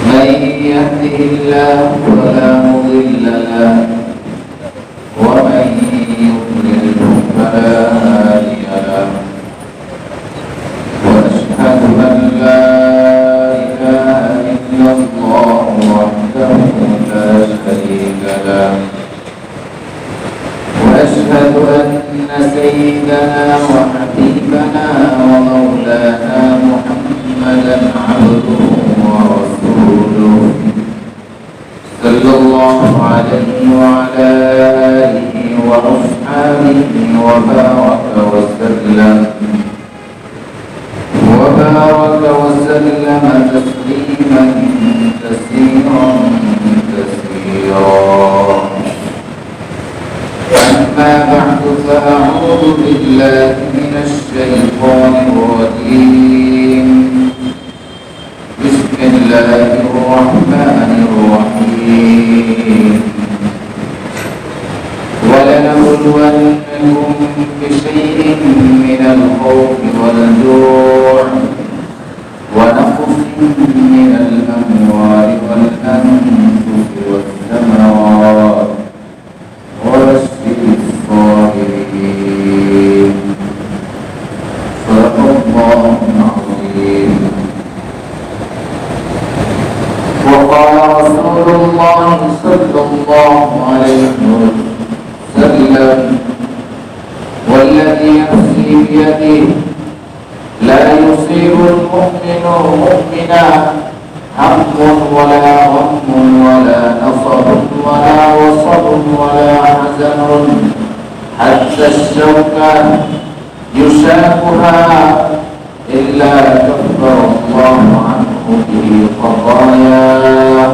من يهده الله فلا مضل له ومن يضلل فلا هادي له وأشهد أن لا إله إلا الله وحده لا شريك له وأشهد أن سيدنا وحبيبنا ومولانا محمدا عبده ورسوله صلى الله عليه وعلى آله وأصحابه وبارك وسلم تسليما كثيرا أما بعد فأعوذ بالله من الشيطان الرجيم بسم الله الرحمن الرحيم ولنبلونكم بشيء من الخوف والجوع ونقص من الأموال والأنفس والثمرات وبشر الصابرين صدق الله العظيم. وقال رسول الله صلى الله عليه وسلم والذي نفسي بيده لا يصيب المؤمن مؤمنا هم ولا غم ولا نصب ولا وصب ولا حزن حتى الشوكة يشاكها إلا كفر الله عنه به خطاياه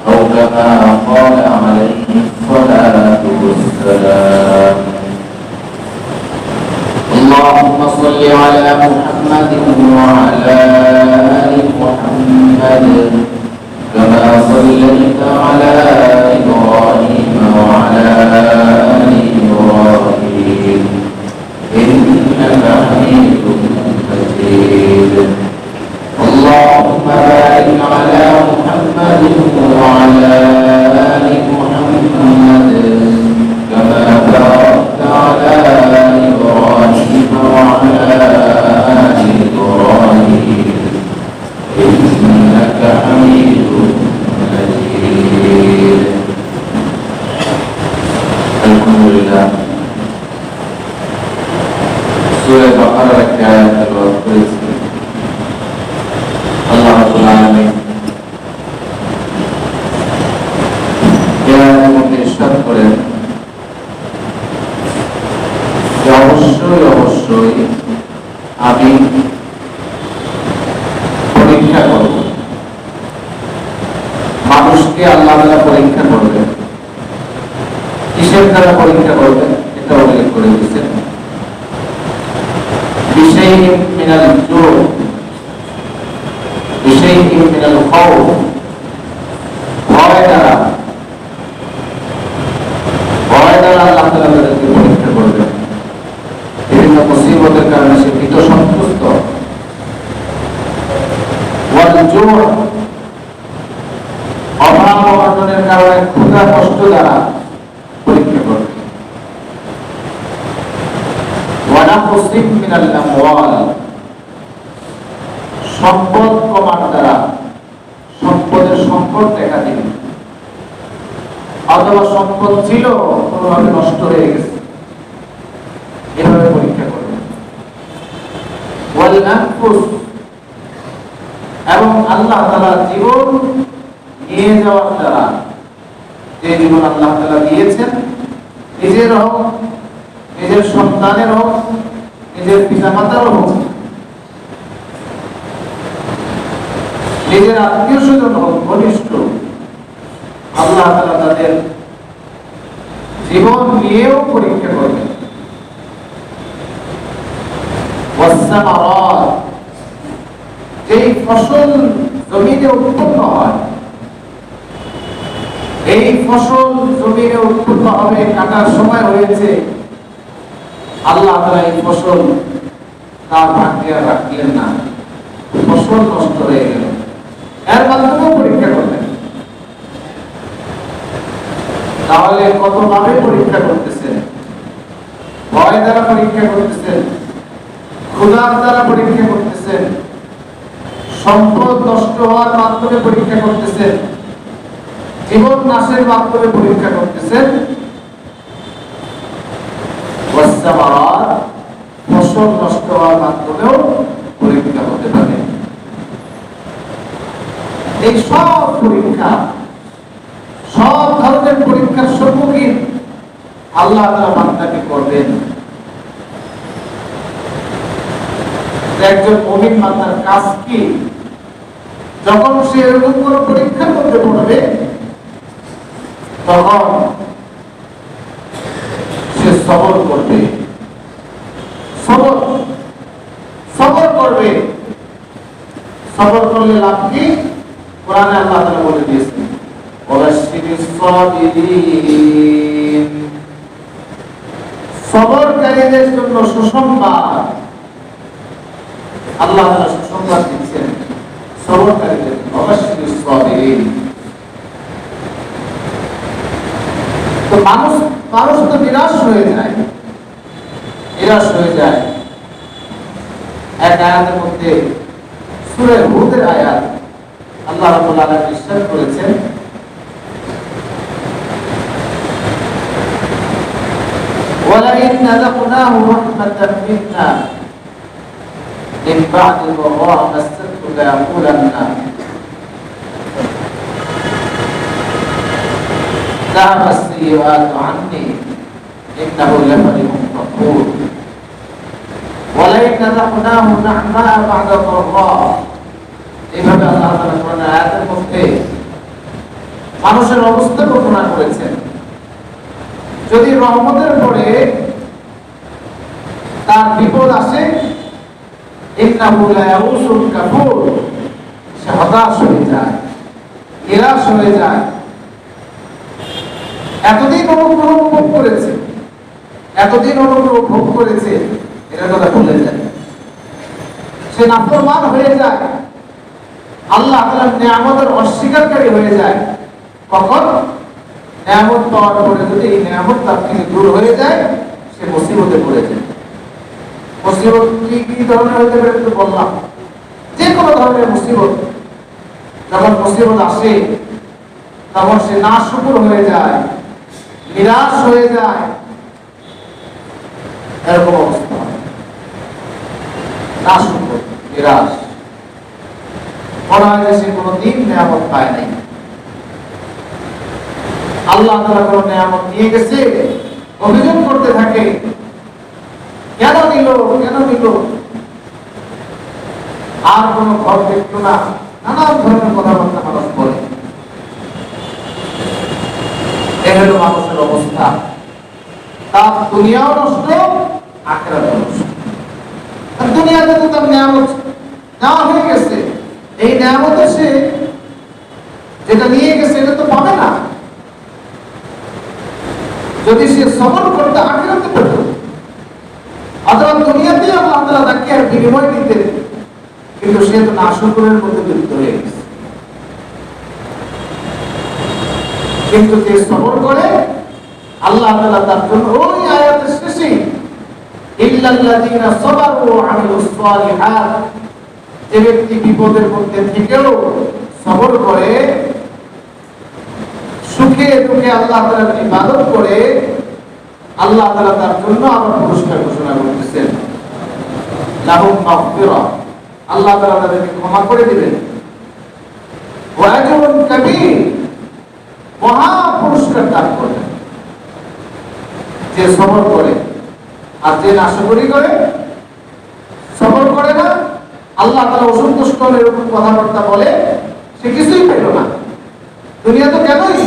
أو كما قال عليه الصلاة والسلام. اللهم صل على محمد وعلى آل محمد كما صليت على إبراهيم وعلى آل إبراهيم إنك حميد مجيد. اللهم بارك على محمد وعلى آل محمد كما باركت على إبراهيم وعلى آل إبراهيم إنك حميد مجيد. الحمد لله. سورة بقرة كانت الوقت الله رب العالمين ইরশাদ করেন যে অবশ্যই আমি পরীক্ষা করব। মানুষকে আল্লাহ তাআলা পরীক্ষা করবেন। কিসের দ্বারা পরীক্ষা করবেন এটা উল্লেখ করে দিয়েছেন। বিশাইইন মিনাল জু' বিশাইইন মিনাল খাউফ, ভয় দ্বারা আল্লাহ তাআলা তাদেরকে পরীক্ষা করবেন। বিভিন্ন মুসিবতের কারণে সে ভীত সন্ত্রস্ত, ওয়াল জু' অভাব অনটনের কারণে ক্ষুধা কষ্ট দ্বারা পরীক্ষা করবেন। ওয়া নাকসিম মিনাল আমওয়াল, সম্পদ কমার দ্বারা সম্পদের সংকট দেখা দিবে, অথবা সম্পদ ছিল কোনোভাবে নষ্ট হয়ে গেছে, এভাবে পরীক্ষা করবে। ওয়াল আনফুস, এবং আল্লাহ তাআলা জীবন নিয়ে যাওয়ার দ্বারা, যে জীবন আল্লাহ তাআলা দিয়েছেন, নিজের হোক, নিজের সন্তানের হোক, নিজের পিতামাতার হোক, নিজের আত্মীয় স্বজন হোক, ঘনিষ্ঠ, আল্লাহ তাআলা তাদের জীবন নিয়েও পরীক্ষা করবেন। ওয়াসসামারাত, যেই ফসল জমিনে উৎপন্ন হয়, এই ফসল জমিনে উৎপন্ন হবে, কাটার সময় হয়েছে, আল্লাহ তাআলা এই ফসল তার ভাগ্যে আর রাখলেন না, ফসল নষ্ট হয়ে গেল। এর মাধ্যমেও পরীক্ষা করলেন। তাহলে কতভাবে পরীক্ষা করতেছেন? ভয় দ্বারা পরীক্ষা করতেছেন, ক্ষুধার দ্বারা পরীক্ষা করতেছেন, সম্পদ নষ্ট হওয়ার মাধ্যমে পরীক্ষা করতেছেন, জীবন নাশের মাধ্যমে পরীক্ষা করতেছেন, ফসল নষ্ট হওয়ার মাধ্যমেও পরীক্ষা হতে পারে। এই সব পরীক্ষা, সব ধরনের পরীক্ষার সম্মুখীন আল্লাহ তাআলা বান্দাকে করবেন। একজন মুমিন বান্দার কাজ কি? যখন সে এরকম কোনো পরীক্ষার মধ্যে পড়বে, তখন সে সবর করবে। সবর করবে। সবর করলে লাভ কি? কোরআনে আল্লাহ তাআলা বলে দিয়েছেন, ওয়াবাশশিরিস সাবিরিন। সবরকারীদের জন্য সুসংবাদ। আল্লাহ তাআলা সুসংবাদ দিচ্ছেন সবরকারীদের জন্য, ওয়াবাশশিরিস সাবিরিন। তো মানুষ তো নিরাশ হয়ে যায়। এক আয়াতের মধ্যে, সূরা হুদের আয়াত, আল্লাহ রাব্বুল আলামিন ইরশাদ করেছেন, ওয়ালাইন নাযাকনাহু রাহমাতান মিন্না মিন বা'দি ضراء মাসাতহু লায়াকুলান্না যাহাবা আস-সাইয়্যাতু আন্নী ইন্নাহু লাফরিহুন ফাখুর। ওয়ালাইন নাযাকনাহু না'মা বা'দা ضراء। এইভাবে আল্লাহ তাআলা কোরআনের আয়াতের মধ্যে মানুষের অবস্থা বর্ণনা করেছেন। যদি রহমতের পরে তার বিপদ আসে, ইন্নাহু লায়াউসুন কাফুর, সে হতাশ হয়ে যায়, নিরাশ হয়ে যায়। এতদিন অনুগ্রহ ভোগ করেছে, এটা কথা ভুলে যায়। সে নাফরমান হয়ে যায়, আল্লাহ তাআলার নিয়ামতের অস্বীকারী হয়ে যায়। কখন? নিয়ামত পাওয়ার পরে যদি এই নিয়ামত তার থেকে দূর হয়ে যায়, সে মুসিবতে পড়ে যায়। মুসিবত কি ধরনের হতে পারে তো বললাম, যে কোনো ধরনের মুসিবত। যখন মুসিবত আসে, তখন সে নাশুকর হয়ে যায়, নিরাশ হয়ে যায়, এরকম অবস্থা। নাশুকর, নিরাশ, মনে হয় যে সে কোনোদিন নিয়ামত পায় নাই। আল্লাহ তাআলা কোন নিয়ামত নিয়ে গেছে, অভিযোগ করতে থাকে, কেন দিল। আর কোন ঘর দেখলো না, নানা ধরনের কথাবার্তা মানুষ বলে। এই হলো মানুষের অবস্থা। তার দুনিয়াও নষ্ট, আখিরাতও নষ্ট। দুনিয়াতে তো তার নিয়ামত নেওয়া হয়ে গেছে, এই নিয়ামত সে যেটা নিয়ে গেছে এটা তো পাবে না। যদি সে সবর করতে, আখিরাতে পেত। অথবা দুনিয়াতে আল্লাহ তাআলা তাকে আর বিনিময় দিতেন, কিন্তু সে তো নাশুকরের মধ্যে লিপ্ত হয়ে গেছে। কিন্তু যে সবর করে, আল্লাহ তাআলা তার জন্য ওই আয়াতের শেষে ইল্লাল্লাযীনা সাবারু ওয়া আমিলুস সালিহাত, যে ব্যক্তি বিপদের মধ্যে থেকেও সবর করে, সুখে দুঃখে আল্লাহ তাআলার ইবাদত করে, আল্লাহ তাআলা তার জন্য আবার পুরস্কার ঘোষণা করতেছেন, লাহুম মাগফিরা, আল্লাহ তাআলা তাদেরকে ক্ষমা করে দিবেন, ওয়া আজরুন কাবীর, মহা পুরস্কার দান করবেন। যে সবর করে, আর যে নাশকরি করে, সবর করে না, আল্লাহ তাআলা অসন্তুষ্ট হলে এরকম কথাবার্তা বলে, সে কিছুই পেল না। দুনিয়া তো গেলই,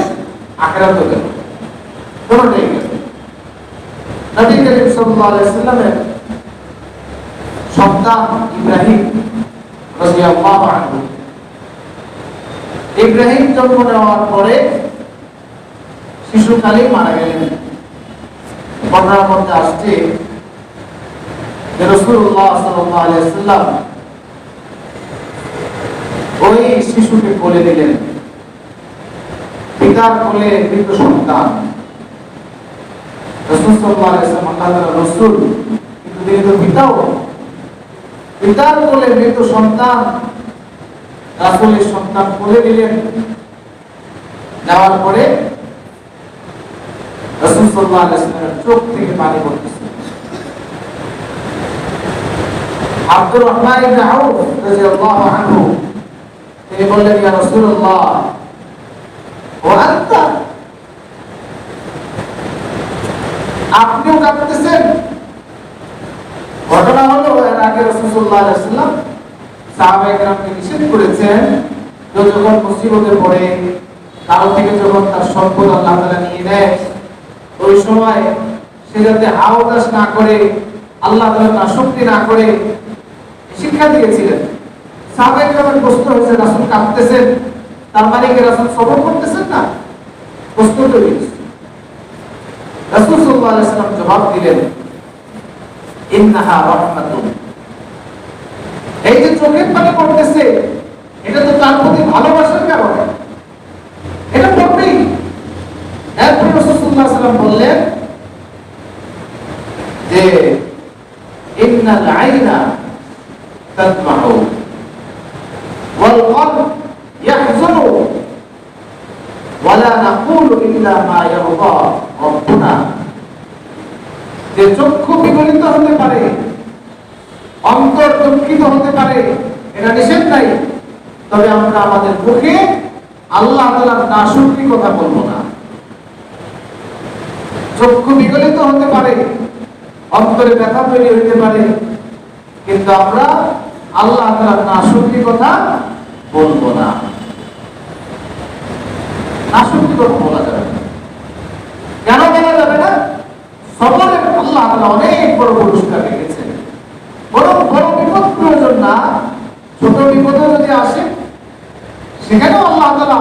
আখিরাত তো গেল, কোনটাই গেল। নবী করিম সাল্লাল্লাহু আলাইহি ওয়াসাল্লামের সন্তান ইব্রাহিম রাদিয়াল্লাহু আনহু, ইব্রাহিম জন্ম নেওয়ার পরে শিশুকালেই মারা গেলেন। বর্ণনার মধ্যে আসছে যে রাসূলুল্লাহ সাল্লাল্লাহু আলাইহি ওয়াসাল্লাম ওই শিশুকে কোলে নিলেন, পিতার কোলে মৃত সন্তান। রাসূল সাল্লাল্লাহু আলাইহি ওয়াসাল্লাম আল্লাহর রাসূল, কিন্তু তিনি তো পিতাও। পিতার কোলে মৃত সন্তান, রাসূলের সন্তান কোলে নিলেন। নেওয়ার পরে রাসূল সাল্লাল্লাহু আলাইহি ওয়াসাল্লামের চোখ থেকে পানি পড়তেছে। আব্দুর রহমান ইবনে আউফ রাদিয়াল্লাহু আনহু তিনি বললেন, ইয়া রাসূলুল্লাহ ওয়া আনতা, আপনিও কাঁদতেছেন? ঘটনা হলো, এর আগে রাসূল সাল্লাল্লাহু আলাইহি ওয়াসাল্লাম সাহাবায়ে কেরামকে নিষেধ করেছেন যে যখন মুসিবতে পড়ে, কারো থেকে যখন তার সম্পদ আল্লাহ তাআলা নিয়ে নেয়, ওই সময় সে যাতে হাওদাস না করে, আল্লাহ তাআলা নাশকরি না করে শিক্ষা দিয়েছিলেন। সাহাবায়ে কেরামের প্রশ্ন হয়েছে, রাসূল কাঁদতেছেন, তার মানে কি রাসূল সবর করতেছেন না? প্রশ্ন তো হয়েছে। রাসূল সাল্লাল্লাহু আলাইহি ওয়াসাল্লাম জবাব দিলেন, ইন্নাহা রাহমাতুন, এই যে চোখের পানি পড়তেছে এটা তো তার প্রতি ভালোবাসার কারণে, এটা পড়বেই। এরপর রাসূল সাল্লাল্লাহু আলাইহি ওয়াসাল্লাম বললেন যে ইন্নাল আইনা তাদমাউ ওয়াল কলব ইয়াহজানু ওয়া লা নাকুলু ইল্লা মা ইয়ারদা রাব্বুনা, যে চক্ষু বিগলিত হতে পারে, অন্তর দুঃখিত হতে পারে, এটা নিষেধ নাই, তবে আমরা আমাদের মুখে আল্লাহ তাআলার নাশুকরি কথা বলবো না। চক্ষু বিগলিত হতে পারে, অন্তরে ব্যথা তৈরি হতে পারে, কিন্তু আমরা আল্লাহ তাআলার নাশুকরি কথা বলবো না। নাশুকরি কথা বলা যাবে না। কেন বলা যাবে না? সবরের আল্লাহ তাআলা অনেক বড় পুরস্কার রেখেছেন। বড় বড় বিপদ প্রয়োজন না, ছোট বিপদও যদি আসে সেখানেও আল্লাহ তাআলা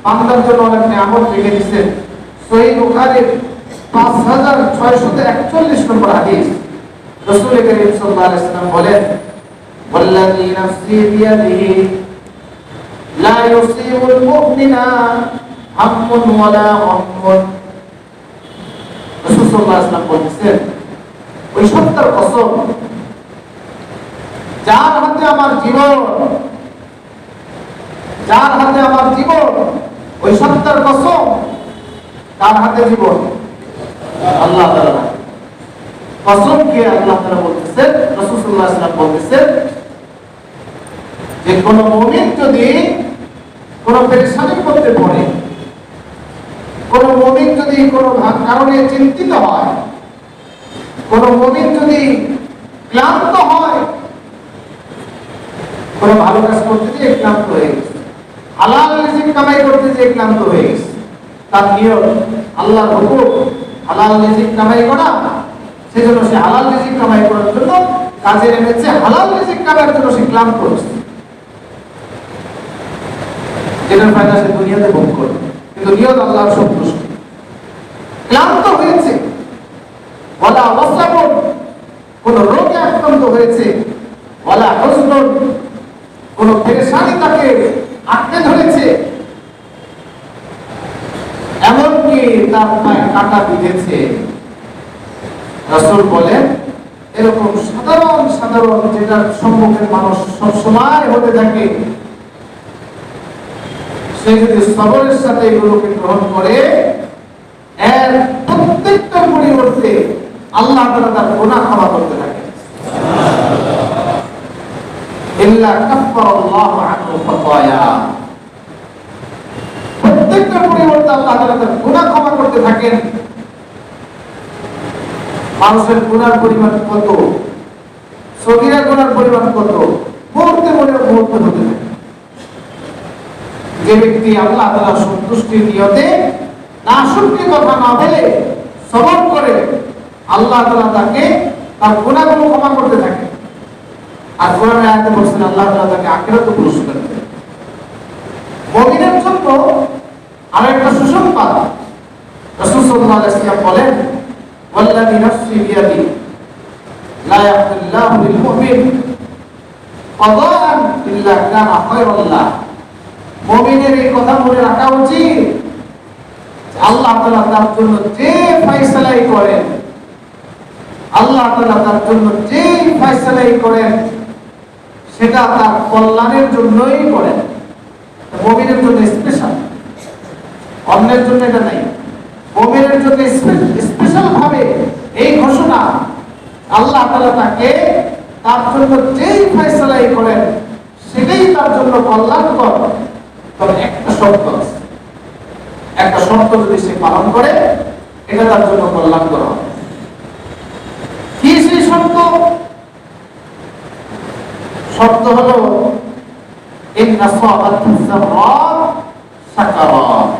বান্দার জন্য অনেক নিয়ামত রেখে দিয়েছেন। সহিহ বুখারীর 5641 নম্বর হাদিস, রাসূল করিম সাল্লাল্লাহু আলাইহি ওয়াসাল্লাম বলেন, ওয়াল্লাযী নাফসি বিয়াদিহি লা ইউসিবুল মুমিনা হাম্মুন ওয়ালা গাম্মুন। রাসূল সাল্লাল্লাহু আলাইহি ওয়াসাল্লাম বলেছেন, ওই সত্তার কসম যার হাতে আমার জীবন, যার হাতে আমার জীবন, ওই সত্তার কসম, কার হাতে জীবন? আল্লাহ তাআলা। কসম কে আল্লাহ তাআলা বলতেছেন, রাসূল সাল্লাল্লাহু আলাইহি ওয়াসাল্লাম বলতেছেন যে কোন মুমিন যদি কোন পেরেশানির মধ্যে পড়ে, কোন মুমিন যদি কোন কারণে চিন্তিত হয়, কোন মুমিন যদি ক্লান্ত হয়, কোন ভালো কাজ করতে গিয়ে ক্লান্ত হয়ে গেছে, হালাল রিজিক কামাই করতে গিয়ে ক্লান্ত হয়ে গেছে, তার নিয়ত আল্লাহর হুকুম হালাল রিজিক কামাই করা, সেজন্য সে হালাল রিজিক কামাই করার জন্য কাজে নেমেছে, হালাল রিজিক কামাইয়ের জন্য সে ক্লান্ত হয়েছে, যেটার ফায়দা সে দুনিয়াতে ভোগ করবে, কিন্তু নিয়ত আল্লাহর সন্তুষ্টি। ক্লান্ত হয়েছে, ওয়ালা ওয়াসাবুন, কোন রোগে আক্রান্ত হয়েছে, ওয়ালা হুজনুন, কোন পেরেশানি তাকে আটকে ধরেছে, এমনকি তার পায়ে কাঁটা বিঁধেছে। রাসূল বলেন, এরকম সাধারণ সাধারণ যেটার সম্মুখে মানুষ সবসময় হতে থাকে, সে যদি সবরের সাথে এগুলোকে গ্রহণ করে, এর প্রত্যেকটা পরিবর্তে আল্লাহ তাআলা তার গুনাহ ক্ষমা করতে থাকে। ইল্লা কাফফারাল্লাহু আনহু খাতায়া, প্রত্যেকটা পরিবর্তে আল্লাহ তাআলা তার গুনাহ ক্ষমা করতে থাকেন। মানুষের গুনার পরিমাণ কত, সগীরা গুনার পরিমাণ কত, মুহূর্তে মুহূর্তে হতে থাকে। যে ব্যক্তি আল্লাহ তাআলার সন্তুষ্টির নিয়তে নাশুকরি কথা না বলে সবর করে, আল্লাহ তাআলা তাকে তার গুনাহগুলো ক্ষমা করতে থাকে। আর কোরআনের আয়াতে বলছেন আল্লাহ তাআলা তাকে আখিরাতে পুরস্কার দেন। মুমিনের জন্য আরেকটা সুসংবাদ, রাসূল সাল্লাল্লাহু আলাইহি ওয়াসাল্লাম বলেন, ওয়াল্লাযী নাফসি বিয়াদি লা ইয়াহদিল্লাহু লিল মুমিন কাদাআন ইল্লা কানা খায়রাল লাহ। মুমিনের এই কথা মনে রাখা উচিত, আল্লাহ তাআলা তার জন্য যে ফয়সালাই করেন, আল্লাহ তাআলা তার জন্য যে ফয়সালাই করেন সেটা তার কল্যাণের জন্যই করেন। মুমিনের জন্য স্পেশাল, অন্যের জন্য এটা নাই। মুমিনের জন্য স্পেশাল ভাবে এই ঘোষণা, আল্লাহ তাআলা তাকে তার জন্য যেই ফয়সালাই করেন সেটাই তার জন্য কল্যাণকর। তবে একটা শর্ত আছে, একটা শর্ত যদি সে পালন করে এটা তার জন্য কল্যাণকর হবে। কি সেই শর্ত? শর্ত হলো ইন্না সাবাতুজ যাররাত সাকারাত।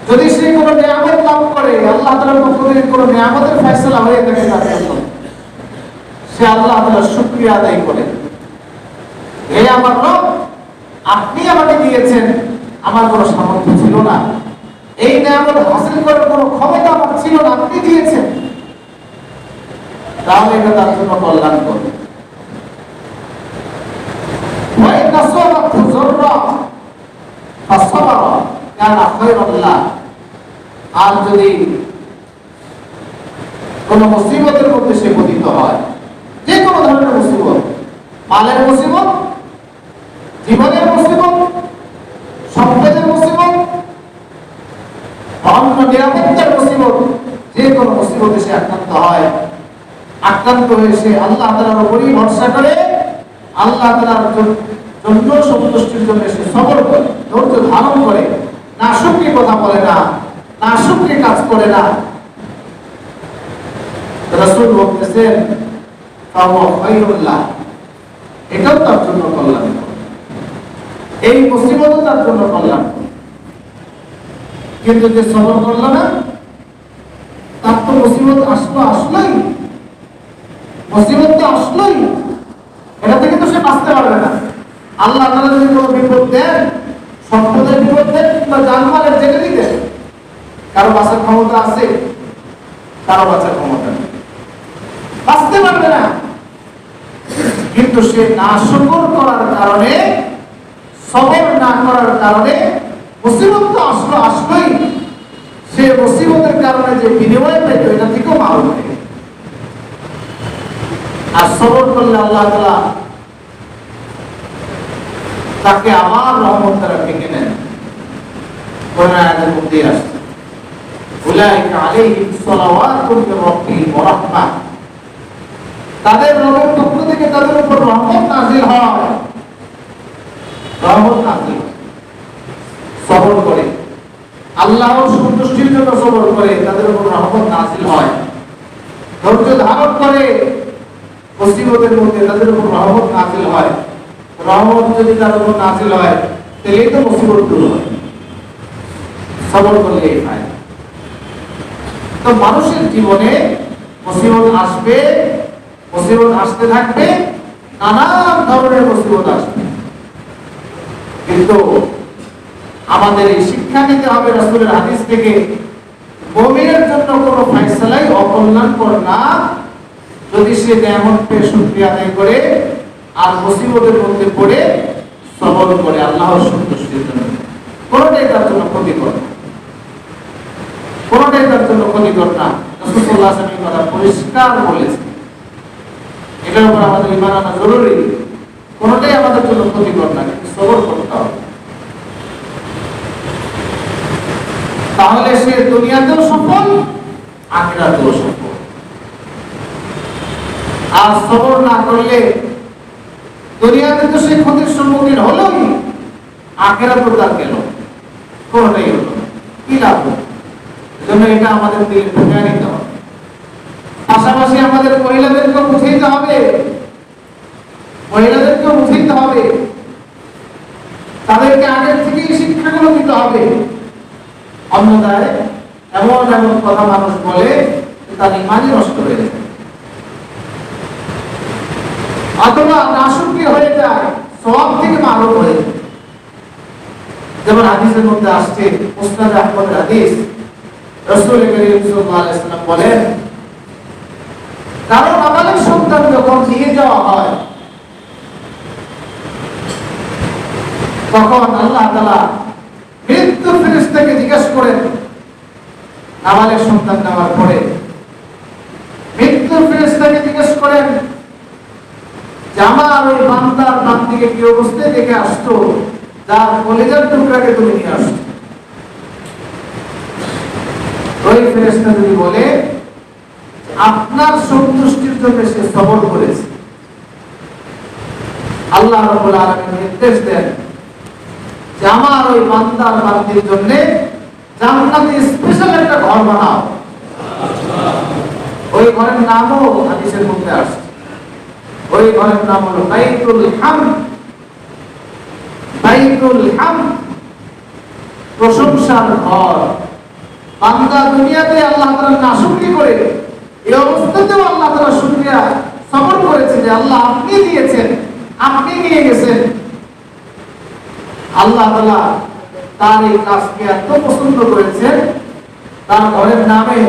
যদি সে কোনো নিয়ামত লাভ করে, আল্লাহ তাআলার পক্ষ থেকে কোনো নিয়ামতের ফয়সালা হয়ে থাকে তার জন্য, সে আল্লাহ তাআলার শুকরিয়া আদায় করে, হে আমার রব, আপনি আমাকে দিয়েছেন, আমার কোনো সামর্থ্য ছিল না, এই নিয়ামত হাসিল করার কোনো ক্ষমতা আমার ছিল না, আপনি দিয়েছেন, তাহলে এটা তার জন্য কল্যাণকর। আর যদি কোন মুসিবতের মধ্যে সে পতিত হয়, যে কোনো ধরনের মুসিবত, মালের মুসিবত, জীবনের মুসিবত, সম্পদের মুসিবত, অন্য নিরাপত্তার মুসিবত, যে কোনো মুসিবতে সে আক্রান্ত হয়, আক্রান্ত হয়ে সে আল্লাহ তাআলার উপরই ভরসা করে, আল্লাহ তাআলার জন্য সন্তুষ্টির জন্য সে সবর করে, ধৈর্য ধারণ করে, নাশুকরি কথা বলে না, নাশুকরি কাজ করে না, রাসূল বলতেছেন ফাহুয়া খায়রুল লাহ, এটাও তার জন্য কল্যাণকর, এই মুসিবতও তার জন্য কল্যাণকর। কিন্তু যে সবর করল না, তার তো মুসিবত আসলোই, মুসিবত তো আসলোই, এটা থেকে তো সে বাঁচতে পারবে না। আল্লাহ তাআলা যদি কোনো বিপদ দেন, সম্পদের বিপদ দেন কিংবা জানমালের জেনে দিতেন, কারো বাঁচার ক্ষমতা আছে? কারো বাঁচার ক্ষমতা নেই, বাঁচতে পারবে না। কিন্তু সে নাশকর করার কারণে, সবর না করার কারণে মুসিবত তো আসলোই, সে মুসিবতের কারণে যে বিনিময় পেত এটা থেকেও মারুম হয়ে গেল। আর সবর করলে আল্লাহ তাআলা তাকে আবার রহমত দ্বারা ডেকে নেন। কোরআন আয়াতের মধ্যে আসছে উলাইকা আলাইহিম সালাওয়াতুম মির রাব্বিহিম ওয়া রাহমাহ, তাদের রবের পক্ষ থেকে তাদের উপর রহমত নাযিল হয়, রহমত নাযিল। সবর করে, আল্লাহর সন্তুষ্টির জন্য সবর করে, তাদের উপর রহমত নাযিল হয়। ধৈর্য ধারণ করে মুসিবতের মধ্যে, তাদের উপর রহমত নাযিল হয়। রহমত যদি তার উপর নাযিল হয় তাহলেই তো মুসিবত দূর হয়, সবর করলে এই হয়। তো মানুষের জীবনে মুসিবত আসবে, মুসিবত আসতে থাকবে, নানান ধরনের মুসিবত আসবে, কিন্তু আমাদের এই শিক্ষা নিতে হবে রাসূলের হাদিস থেকে, মুমিনের জন্য কোনো ফয়সালাই অকল্যাণকর না যদি সে নিয়ামত পেয়ে শুকরিয়া আদায় করে আর মুসিবতের মধ্যে পড়ে সবর করে আল্লাহর সন্তুষ্টির জন্য। কোনটাই তার জন্য ক্ষতিকর না, কোনটাই তার জন্য ক্ষতিকর না। রাসূল সাল্লাল্লাহু আলাইহি ওয়াসাল্লাম কথা পরিষ্কার বলেছেন, এটার উপর আমাদের ঈমান আনা জরুরি। কোনটাই আমাদের জন্য ক্ষতিকর না, কিন্তু সবর করতে হবে, তাহলে সে দুনিয়াতেও সফল, আখিরাতেও সফল। আর সবর না করলে দুনিয়াতে তো সে ক্ষতির সম্মুখীন হলোই, আখিরাতেও তার গেল, কোনটাই হলো কি লাভ? এজন্য এটা আমাদের দিলে ঢুকে নিতে হবে। পাশাপাশি আমাদের মহিলাদেরকে বুঝাইতে হবে, মহিলাদেরকে বুঝাইতে হবে, তাদেরকে আগের থেকেই শিক্ষাগুলো দিতে হবে। অন্যথায় এমন এমন কথা মানুষ বলে তার ঈমানই নষ্ট হয়ে যায়, অথবা নাশুকরি হয়ে যায়, সওয়াব থেকে মারুম হয়ে যায়। যেমন হাদিসের মধ্যে আসছে, মুসনাদ আহমদের হাদিস, রাসূল করিম সাল্লাল্লাহু আলাইহি ওয়াসাল্লাম বলেন কারণ আমাদের সন্তান যখন নিয়ে যাওয়া হয় তখন আল্লাহ তাআলা মৃত্যু ফেরেশতাকে জিজ্ঞাসা করেন নাবালেগ সন্তান নেওয়ার পরে মৃত্যু ফেরেশতাকে জিজ্ঞাসা করেন যে আমার ওই বান্দার বান্দিকে কি অবস্থায় দেখে আসতো যার কলিজার টুকরাকে তুমি নিয়ে আসছো। ওই ফেরেশতা যদি বলে আপনার সন্তুষ্টির জন্য সে সবর করেছে, আল্লাহ রাব্বুল আলামিন নির্দেশ দেন যে আমার ওই বান্দার বান্দির জন্য জান্নাতে স্পেশাল একটা ঘর বানাও। ওই ঘরের নামও হাদিসের মধ্যে আসছে, ওই ঘরের নাম হলো বাইতুল হামদ। বাইতুল হামদ, প্রশংসার ঘর। বান্দা দুনিয়াতে আল্লাহ তাআলা নাশুকরি করে এই অবস্থাতেও আল্লাহ তাআলা শুকরিয়া সবর করেছে যে আল্লাহ আপনি দিয়েছেন, আপনি নিয়ে গেছেন। আল্লাহ তাআলা তার এই কাজকে এত পছন্দ করেছেন, তার ঘরের নামে,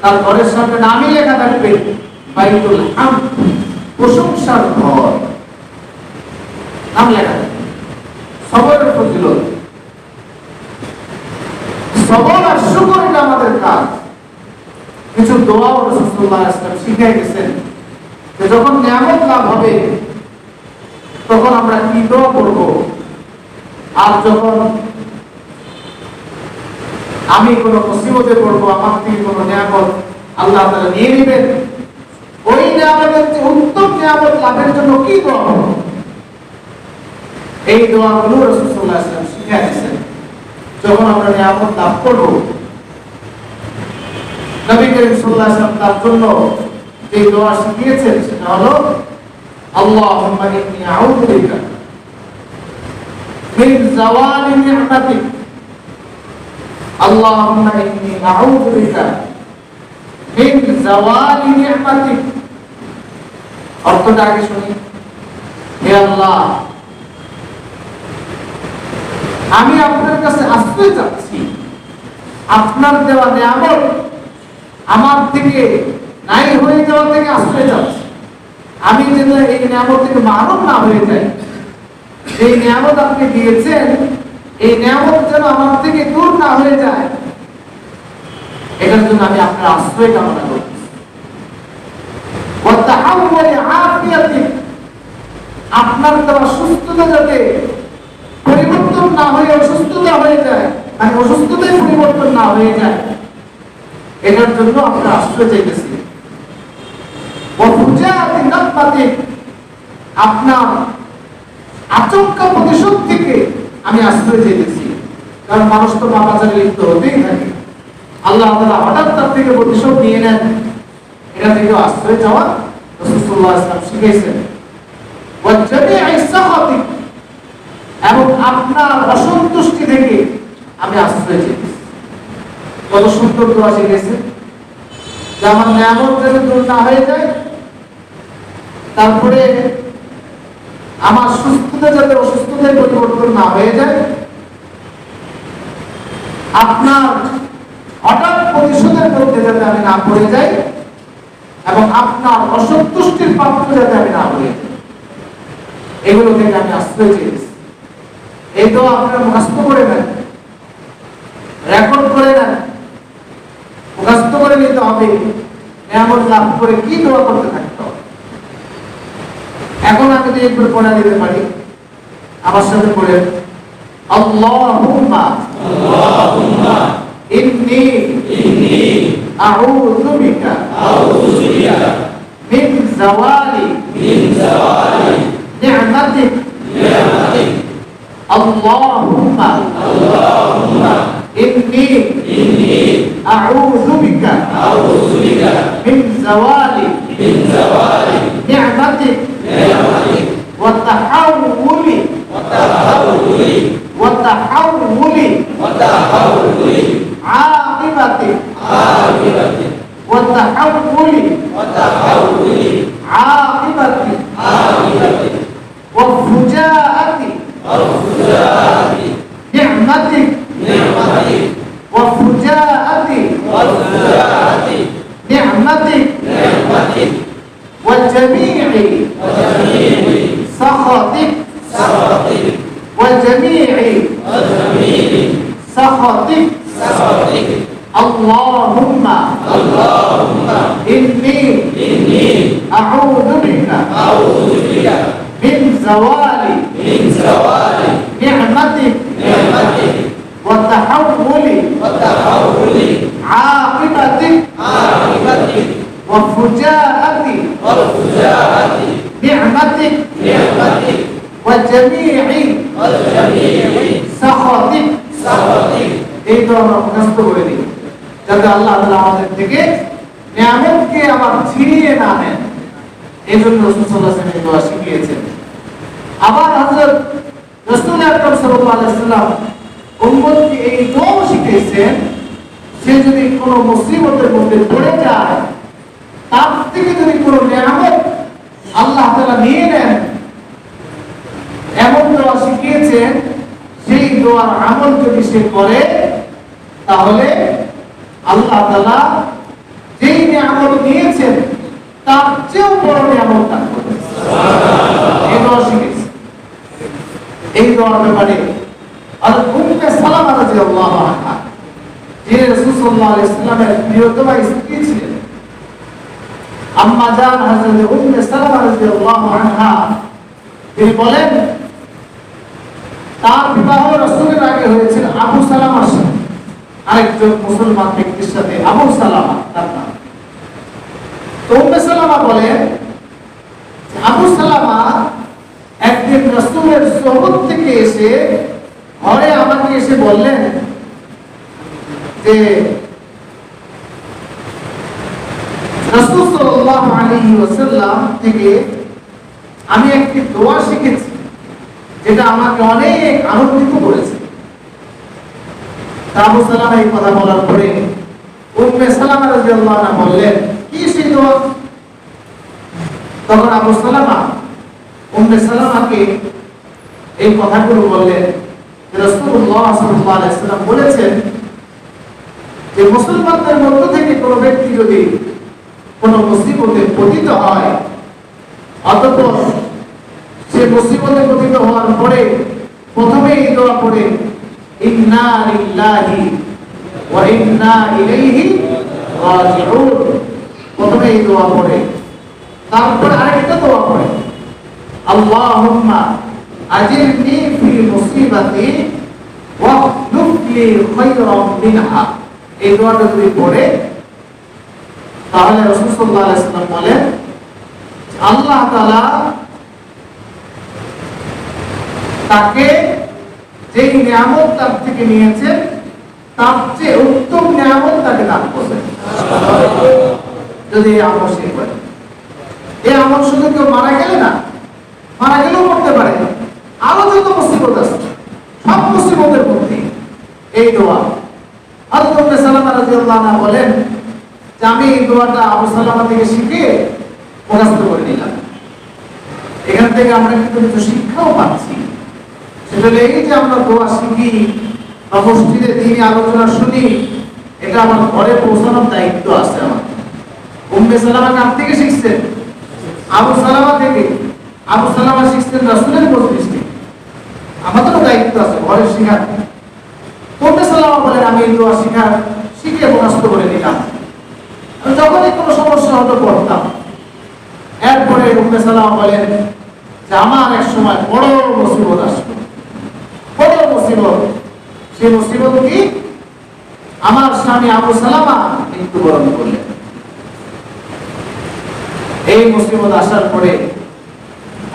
তার ঘরের সামনে নামই লেখা থাকবে বাইতুল হামদ, প্রশংসার ঘর, নাম লেখা থাকবে। সবরের ফজিলত, সবর আর শুকর এটা আমাদের কাজ। কিছু দোয়াও রাসূল সাল্লাল্লাহু আলাইহি ওয়াসাল্লাম শিখিয়ে গেছেন যে যখন নিয়ামত লাভ হবে তখন আমরা কি দোয়া করব, আর যখন আমি কোনো মুসিবতে পড়বো, আমার থেকে কোনো নিয়ামত আল্লাহ তাআলা নিয়ে নেবেন, ওই নিয়ামতের যে উত্তম নিয়ামত লাভের জন্য কি দোয়া করব, এই দোয়াগুলো রাসূল সাল্লাল্লাহু আলাইহি ওয়াসাল্লাম শিখিয়ে দিয়েছেন। যখন আমরা নিয়ামত লাভ করব, নবী করিম সাল্লাল্লাহু আলাইহি ওয়াসাল্লাম তার জন্য যে দোয়া শিখিয়েছেন সেটা হলো আল্লাহুম্মা ইন্নী আউযু বিকা মিন যাওয়ালি নি'মাতিক, আল্লাহুম্মা ইন্নী আউযু বিকা মিন যাওয়ালি নি'মাতিক। অর্থটা আগে শুনি। হে আল্লাহ, আমি আপনার কাছে আশ্রয় চাচ্ছি, আপনার দেওয়া নিয়ামত আমার থেকে নাই হয়ে যাওয়া থেকে আশ্রয় চাচ্ছি। আমি যেন এই নিয়ামত থেকে মারুম না হয়ে যাই, এই নিয়ামত আপনি দিয়েছেন, এই নিয়ামত যেন আমার থেকে দূর না হয়ে যায়, এটার জন্য আমি আপনার আশ্রয় কামনা করছি। আপনার দেওয়া সুস্থতা যাতে পরিবর্তন না হয়ে অসুস্থতা হয়ে যায়, মানে অসুস্থতায় পরিবর্তন না হয়ে যায়, এটার জন্য আমরা আশ্রয় চাইতেছি। আপনার আচমকা প্রতিশোধ থেকে আমি আশ্রয় চাইতেছি, কারণ মানুষ তো পাপাচারে লিপ্ত হতেই থাকে। আল্লাহ তাআলা হঠাৎ তার থেকে প্রতিশোধ নিয়ে নেন, এটা থেকে আশ্রয় চাওয়া রাসূল সাল্লাল্লাহু আলাইহি ওয়াসাল্লাম শিখিয়েছেন। এবং আপনার অসন্তুষ্টি থেকে আমি আশ্রয় চাইতেছি। কত সুন্দর দোয়া শিখেছে যে আমার নিয়ামত যেন দূর না হয়ে যায়, তারপরে আমার সুস্থতা যাতে অসুস্থতায় পরিবর্তন না হয়ে যায়, আপনার হঠাৎ প্রতিশোধের মধ্যে যাতে আমি না পড়ে যাই, এবং আপনার অসন্তুষ্টির পাত্র যাতে আমি না হয়ে যাই, এগুলো থেকে আমি আশ্রয় চেয়েছি। এই দোয়া আপনারা মুখস্থ করে নেন, রেকর্ড করে নেন, মুখস্থ করে নিতে হবে নিয়ামত লাভ করে কি দোয়া করতে থাকতে হবে। এখন আমি যদি একবার পড়া দিতে পারি, আমার সাথে পড়ে আল্লাহুম্মা ইন্নী আউযু বিকা মিন যাওয়ালি নি'মাতিক। আল্লাহুম্মা ইন্নী আউযু বিকা মিন যাওয়ালি নি'মাতিক ওয়া তাহাউলি عاقبتي وتحولي عاقبتي وفجاءة نعمتك وفجاءة نعمتك সাখাতিক ওয়া জামি'i সাখাতিক আল্লাহুম্মা ইন্নী আউযু বিকা মিন যাওয়ালি নি'মাতিক ওয়া তাহাওউলি عاقبتك وفجاءتك نعمتك وجميع سخطك এই তো আমরা মুখস্থ করে দিই যাতে আল্লাহ তাআলা আমাদের থেকে নিয়ামতকে আবার ছিনিয়ে না নেন। এই জন্য রাসূল সাল্লাল্লাহু আলাইহি ওয়াসাল্লাম দোয়া শিখিয়েছেন। আবার হযরত রাসূল আকরাম সাল্লাল্লাহু আলাইহি ওয়াসাল্লাম উম্মতকে এই দোয়া শিখিয়েছেন, সে যদি কোনো মুসিবতের মধ্যে পড়ে যায়, তার থেকে যদি কোনো নিয়ামত আল্লাহ তাআলা নিয়ে নেন, এমন দোয়া শিখিয়েছেন, সেই দোয়ার আমল যদি সে করে তাহলে আল্লাহ তাআলা যেই নিয়ামত নিয়েছেন তার চেয়েও বড় নিয়ামত দান করবেন। এই দোয়া শিখিয়েছেন। এই দোয়ার ব্যাপারে আর উম্মে সালামা রাদিয়াল্লাহু আনহা, যে রাসূল সাল্লাল্লাহু আলাইহি ওয়াসাল্লামের প্রিয়তমা স্ত্রী ছিলেন, আম্মা জান হযরত উম্মে সালামা রাদিয়াল্লাহু আনহা, তিনি বলেন তার বিবাহ রাসূলের আগে হয়েছিল আবু সালামার সাথে, আরেকজন মুসলমান ব্যক্তির সাথে, আবু সালামা তার নাম। তো উম্মে সালামা বলেন আবু সালামা একদিন রাসূলের সোহবত থেকে এসে ঘরে আমাকে এসে বললেন যে রাসূল সাল্লাল্লাহু আলাইহি ওয়াসাল্লাম থেকে আমি একটি দোয়া শিখেছি যেটা আমাকে অনেক আনন্দিত করেছে। আবু সালামা এই কথা বলার পরে উম্মে সালামা রাদিয়াল্লাহু আনহা বললেন, কি সেই দোয়া? তখন আবু সালামা উম্মে সালামাকে এই কথাগুলো বললেন, রাসূলুল্লাহ সাল্লাল্লাহু আলাইহি ওয়াসাল্লাম বলেছেন যে মুসলমানদের মধ্য থেকে কোনো ব্যক্তি যদি কোনো মুসিবতে পতিত হয়, অতঃপর সে মুসিবতে পতিত হওয়ার পরে প্রথমে এই দোয়া পড়ে, ইন্না লিল্লাহি ওয়া ইন্না ইলাইহি রাজিউন, প্রথমে এই দোয়া পড়ে, তারপর আরেকটা দোয়া পড়ে, আল্লাহুম্মা আজিরনি ফি মুসিবাতি ওয়া নুফলি খায়রাম মিনহা। এই দোয়াটা যদি পড়ে তাহলে রাসূল সাল্লাল্লাহু আলাইহি ওয়াসাল্লাম বলেন আল্লাহ তাআলা তাকে যেই নিয়ামত তার থেকে নিয়েছেন তার চেয়ে উত্তম নিয়ামত তাকে দান করবেন যদি এই আমল সে করে। এই আমল শুধু কেউ মারা গেলে না, মারা গেলেও করতে পারে, আরো যত মুসিবত আছে সব মুসিবতের মধ্যে এই দোয়া। হযরত উম্মে সালামা রাদিয়াল্লাহু আনহা বলেন যে আমি এই দোয়াটা আবু সালামা থেকে শিখে মুখস্থ করে নিলাম। এখান থেকে আমরা কিন্তু কিছু শিক্ষাও পাচ্ছি। সেটা এই যে আমরা দোয়া শিখি বা মসজিদে দ্বীনি আলোচনা শুনি, এটা আমার ঘরে পৌঁছানোর দায়িত্ব আছে আমার। উম্মে সালামা কার থেকে শিখছেন? আবু সালামা থেকে। আবু সালামা শিখছেন রাসূলের মজলিস থেকে। আমাদেরও দায়িত্ব আছে ঘরে শেখার। উম্মে সালামা বলেন আমি এই দোয়া শিখে মুখস্থ করে নিলাম। যখনই কোনো সমস্যা হতো পড়তাম। এরপরে উম্মে সালামা বলেন যে আমার এক সময় বড় মুসিবত আসলো, বড় মুসিবত। সেই মুসিবত কি? আমার স্বামী আবু সালামা মৃত্যুবরণ করলেন। এই মুসিবত আসার পরে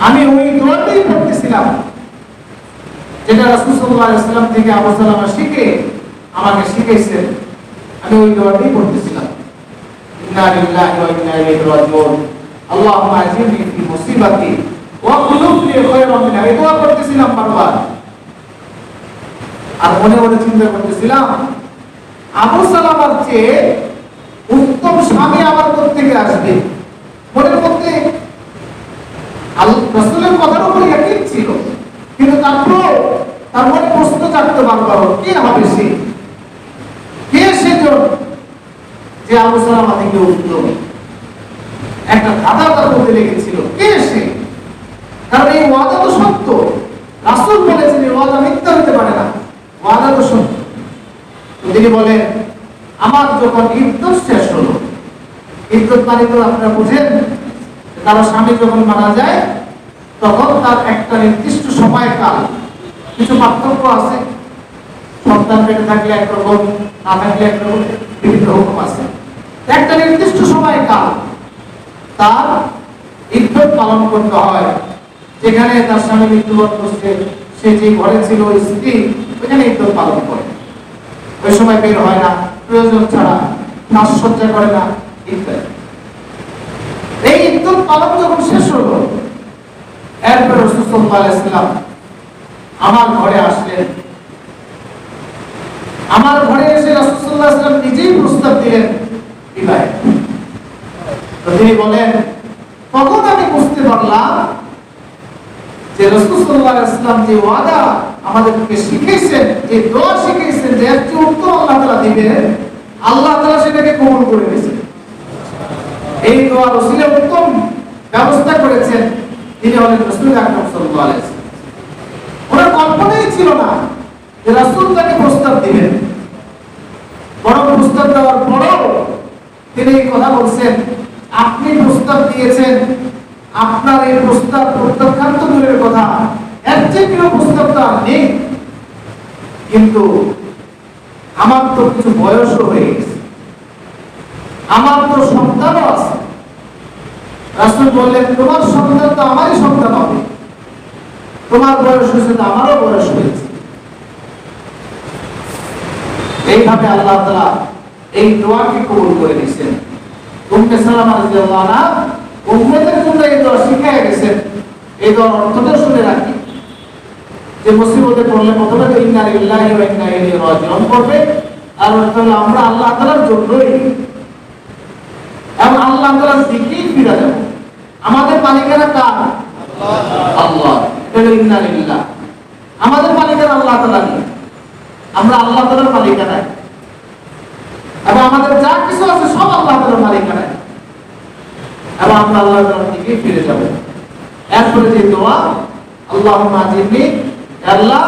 আমি ওই দোয়াটাই পড়তেছিলাম যেটা রাসূল সাল্লাল্লাহু আলাইহি ওয়াসাল্লাম থেকে আবু সালামা শিখে আমাকে শিখাইছেন। আমি ওই দোয়াটাই পড়তেছিলাম, ইন্না লিল্লাহি ওয়া ইন্না ইলাইহি রাজিউন, আল্লাহুম্মা আজিরনি ফি মুসিবাতি ওয়া খুলুফনি খায়রাম মিনহা। এই দোয়া পড়তেছিলাম বারবার। আর মনে মনে চিন্তা করতেছিলাম আবু সালামার চেয়ে উত্তম স্বামী আমার কোত্থেকে আসবে। মনের মধ্যে রাসূলের কথার উপর ইয়াকিন ছিল, কিন্তু তারপর তার মনে প্রশ্ন জাগতে বারবার, কে হবে সে? কে সেজন যে আবু সালামা থেকে উত্তম? একটা ধাঁধা তার মধ্যে লেগেছিল, কে সে? কারণ এই ওয়াদা তো ওয়াদা মিথ্যা হতে পারে না, ওয়াদা তো সত্য। তো তিনি বলেন আমার যখন ইদ্যত শেষ হলো, ইদ্যত মানে তো আপনারা বুঝেন, কারো স্বামী যখন মারা যায় তখন তার একটা নির্দিষ্ট সময়কাল, কিছু পার্থক্য আছে, সন্তান পেটে থাকলে একরকম, না থাকলে একরকম, বিভিন্ন হুকুম আছে। একটা নির্দিষ্ট সময়কাল তার ইদ্যত পালন করতে হয়, যেখানে তার স্বামী মৃত্যুবরণ করছে, সে যে ঘরে ছিল ওই স্ত্রী ওইখানে ইদ্যত পালন করে, ওই সময় বের হয় না, প্রয়োজন ছাড়া সাজসজ্জা করে না ইত্যাদি। এই ইদ্যত পালন যখন শেষ হলো, এরপর রাসূল সাল্লাল্লাহু আলাইহি ওয়াসাল্লাম আমার ঘরে আসলেন। আমার ঘরে এসে রাসূল সাল্লাল্লাহু আলাইহি ওয়াসাল্লাম নিজেই প্রস্তাব দিলেন বিবাহের। তো তিনি বলেন তখন আমি বুঝতে পারলাম যে রাসূল সাল্লাল্লাহু আলাইহি ওয়াসাল্লাম যে ওয়াদা আমাদেরকে শিখিয়েছেন, যে দোয়া শিখিয়েছেন, যে এর চেয়ে উত্তম আল্লাহ তাআলা দিবেন, আল্লাহ তাআলা সেটাকে কবুল করে নিয়েছেন। এই দোয়ার ওসিলে উত্তম ব্যবস্থা করেছেন তিনি হলেন রাসূল আকরাম সাল্লাল্লাহু আলাইহি ওয়াসাল্লাম। ওনার কল্পনাই ছিল না যে রাসূল তাকে প্রস্তাব দিবেন। বড় প্রস্তাব দেওয়ার পরেও তিনি এই কথা বলছেন, আপনি প্রস্তাব দিয়েছেন, আপনার এই প্রস্তাব প্রত্যাখ্যান তো দূরের কথা, এর চেয়ে প্রিয় প্রস্তাব তো আর নেই, কিন্তু আমার তো কিছু বয়সও হয়ে গেছে, আমার তো সন্তানও আছে। রাসূল বললেন তোমার সন্তান তো আমারই সন্তান হবে, তোমার বয়স হয়েছে তো আমারও বয়স হয়েছে। এইভাবে আল্লাহ তাআলা এই দোয়াকে কবুল করে নিয়েছেন। উম্মে সালামা রাদিয়াল্লাহু আনহা উম্মতের জন্য এই দোয়া শিখিয়ে গেছেন। এই দোয়ার অর্থটা শুনে রাখি, যে মুসিবতে পড়লে প্রথমে তো ইন্না লিল্লাহি ওয়া ইন্না ইলাইহি রাজিউন পড়বে, আর অর্থ হলো আমরা আল্লাহ তাআলার জন্যই এবং আল্লাহ তাআলার দিকেই ফিরে যাব। আমাদের মালিকানা কার? আল্লাহ। এটা ইন্না লিল্লাহ, আমাদের মালিকানা আল্লাহ তাআলা নেই, আমরা আল্লাহ তাআলার মালিকানায়, এবং আমাদের যা কিছু আছে সব আল্লাহ তাআলার মালিকানায়, এবং আমরা আল্লাহ তাআলার দিকেই ফিরে যাব। এরপরে যে দোয়া আল্লাহুম্মা আজিরনি, আল্লাহ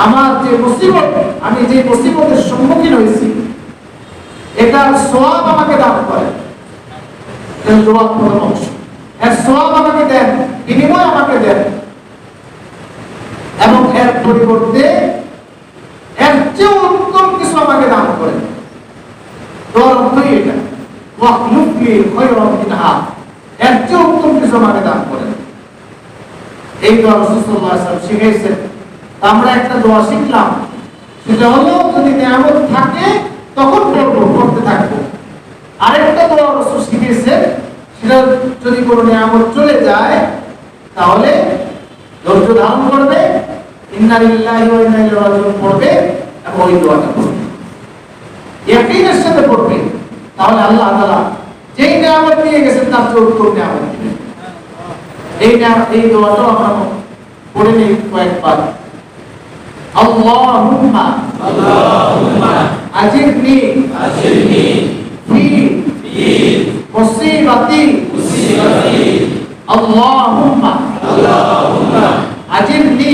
আমার যে মুসিবত, আমি যে মুসিবতের সম্মুখীন হয়েছি এটার সওয়াব আমাকে দান করেন। এই দোয়ার প্রথম অংশ, এর সওয়াব আমাকে দেন, বিনিময় আমাকে দেন, এবং এর পরিবর্তে এর চেয়ে উত্তম কিছু আমাকে দান করেন। দোয়ার অর্থই এটা, ওয়াখলুফলি খায়রাম মিনহা, এর চেয়ে উত্তম কিছু আমাকে দান করেন। এই দোয়া রাসূল সাল্লাল্লাহু আলাইহি ওয়াসাল্লাম শিখিয়েছেন। আমরা একটা দোয়া শিখলাম, সেটা হলো যদি নিয়ামত থাকে তখন পড়তে থাকবো। আরেকটা দোয়া রাসূল শিখিয়েছেন, সেটা যদি কোনো নিয়ামত চলে যায় তাহলে ধৈর্য ধারণ করবে, ইন্না লিল্লাহি ওয়া ইন্না ইলাইহি রাজিউন পড়বে, এবং ওই দোয়াটা পড়বে, ইয়াকিনের সাথে পড়বে, তাহলে আল্লাহ তাআলা যেই নিয়ামত দিয়ে গেছেন তার চেয়ে উত্তম নিয়ামত দিবেন। এই দোয়াটাও আমরা পড়ে নেই কয়েকবার। আল্লাহুম্মা আজিরনি ফি মুসিবাতি, আল্লাহুম্মা আজিরনি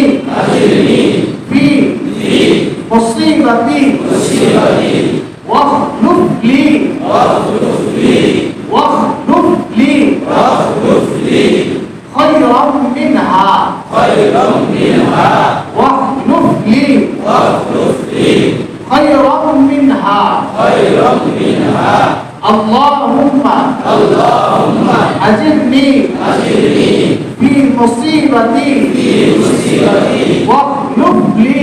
ফি মুসিবাতি ওয়াখলুফলি খায়রাম মিনহা ওয়াখলুফলি খায়রাম মিনহা। আল্লাহুম্মা আজিরনি ফি মুসিবাতি ওয়াখলুফলি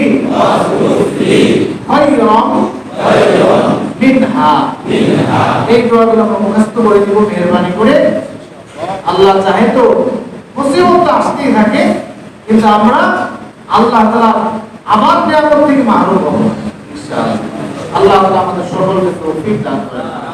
খায়রাম মিনহা। এই দোয়াগুলো আমরা মুখস্থ করে দিব মেহেরবানি করে। আল্লাহ চাহে তো মুসিবত আসতেই থাকে, কিন্তু আমরা আল্লাহ তাআলা আবার নিয়ামত থেকে মাহরুম হব ইনশাআল্লাহ। আল্লাহ তাআলা আমাদের সকলকে তৌফিক দান করেন।